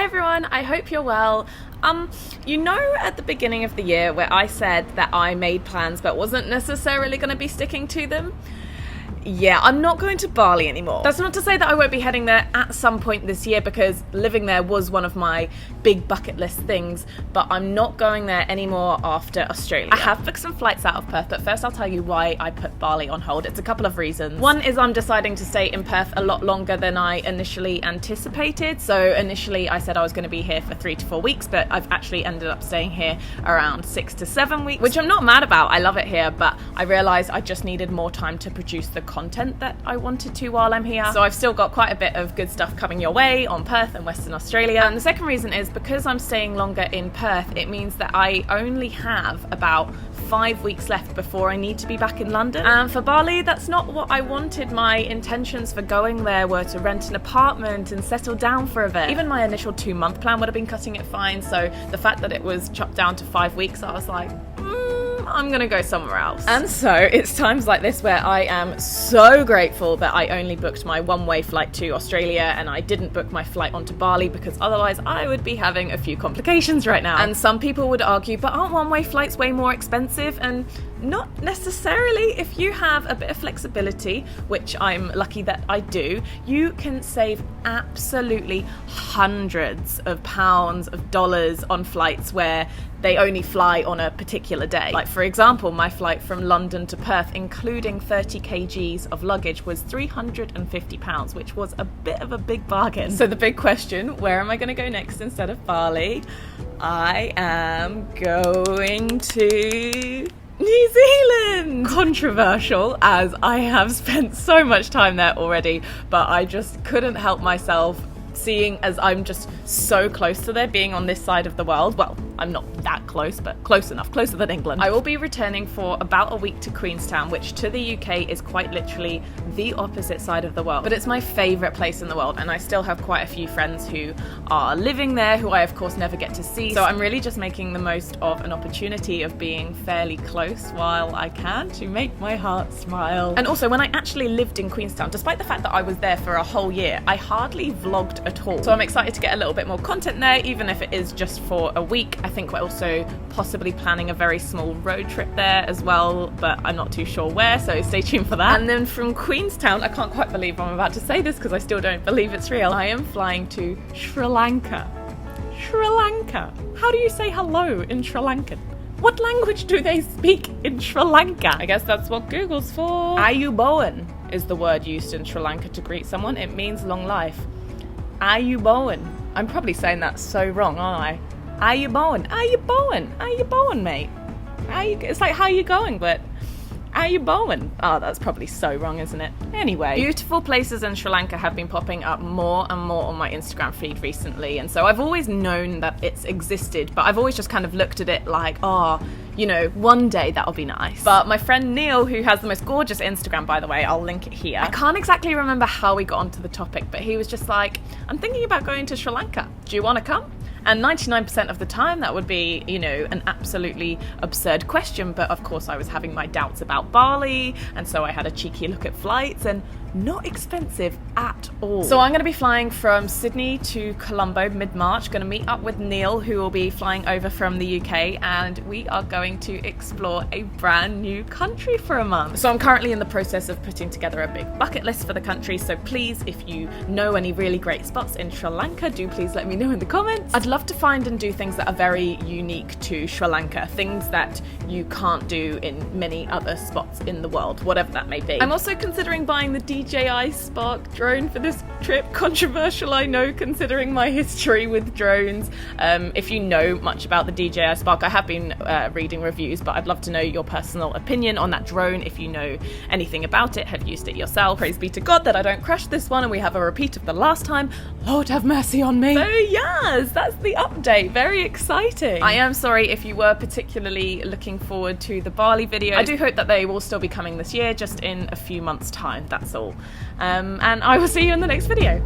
Hi everyone, I hope you're well. You know at the beginning of the year where I said that I made plans but wasn't necessarily going to be sticking to them? Yeah, I'm not going to Bali anymore. That's not to say that I won't be heading there at some point this year, because living there was one of my big bucket list things, but I'm not going there anymore after Australia. I have booked some flights out of Perth, but first I'll tell you why I put Bali on hold. It's a couple of reasons. One is I'm deciding to stay in Perth a lot longer than I initially anticipated. So initially I said I was going to be here for 3 to 4 weeks, but I've actually ended up staying here around 6 to 7 weeks, which I'm not mad about. I love it here, but I realised I just needed more time to produce the content that I wanted to while I'm here. So I've still got quite a bit of good stuff coming your way on Perth and Western Australia. And the second reason is because I'm staying longer in Perth, it means that I only have about 5 weeks left before I need to be back in London. And for Bali, that's not what I wanted. My intentions for going there were to rent an apartment and settle down for a bit. Even my initial 2-month plan would have been cutting it fine. So the fact that it was chopped down to 5 weeks, I was like, I'm gonna go somewhere else. And so it's times like this where I am so grateful that I only booked my one-way flight to Australia and I didn't book my flight onto Bali, because otherwise I would be having a few complications right now. And some people would argue, but aren't one-way flights way more expensive? And not necessarily. If you have a bit of flexibility, which I'm lucky that I do, you can save absolutely hundreds of pounds of dollars on flights where they only fly on a particular day. Like for example, my flight from London to Perth, including 30 kgs of luggage, was £350, which was a bit of a big bargain. So the big question, where am I going to go next instead of Bali? I am going to New Zealand! Controversial, as I have spent so much time there already, but I just couldn't help myself, seeing as I'm just so close to there, being on this side of the world. Well, I'm not that close, but close enough, closer than England. I will be returning for about a week to Queenstown, which to the UK is quite literally the opposite side of the world. But it's my favourite place in the world, and I still have quite a few friends who are living there, who I of course never get to see. So I'm really just making the most of an opportunity of being fairly close while I can, to make my heart smile. And also, when I actually lived in Queenstown, despite the fact that I was there for a whole year, I hardly vlogged at all. So I'm excited to get a little bit more content there, even if it is just for a week. I think we're also possibly planning a very small road trip there as well, but I'm not too sure where, so stay tuned for that. And then from Queenstown, I can't quite believe I'm about to say this because I still don't believe it's real, I am flying to Sri Lanka. Sri Lanka. How do you say hello in Sri Lankan? What language do they speak in Sri Lanka? I guess that's what Google's for. Ayubowan is the word used in Sri Lanka to greet someone. It means long life. Ayubowan. I'm probably saying that so wrong, aren't I? Ayubowan. Ayubowan. Ayubowan, mate. It's like, how you going, but Ayubowan. Oh, that's probably so wrong, isn't it? Anyway, beautiful places in Sri Lanka have been popping up more and more on my Instagram feed recently, and so I've always known that it's existed, but I've always just kind of looked at it like, oh, you know, one day that'll be nice. But my friend Neil, who has the most gorgeous Instagram, by the way, I'll link it here. I can't exactly remember how we got onto the topic, but he was just like, I'm thinking about going to Sri Lanka. Do you want to come? And 99% of the time that would be, you know, an absolutely absurd question. But of course I was having my doubts about Bali, and so I had a cheeky look at flights, and not expensive at all. So I'm going to be flying from Sydney to Colombo mid-March, going to meet up with Neil, who will be flying over from the UK, and we are going to explore a brand new country for a month. So I'm currently in the process of putting together a big bucket list for the country, so please, if you know any really great spots in Sri Lanka, do please let me know in the comments. I'd love to find and do things that are very unique to Sri Lanka, things that you can't do in many other spots in the world, whatever that may be. I'm also considering buying the DJI Spark drone for this trip. Controversial, I know, considering my history with drones. If you know much about the DJI Spark, I have been reading reviews, but I'd love to know your personal opinion on that drone. If you know anything about it, have used it yourself. Praise be to God that I don't crash this one and we have a repeat of the last time. Lord have mercy on me. So yes, that's the update. Very exciting. I am sorry if you were particularly looking forward to the Bali video. I do hope that they will still be coming this year, just in a few months' time, that's all. And I will see you in the next video.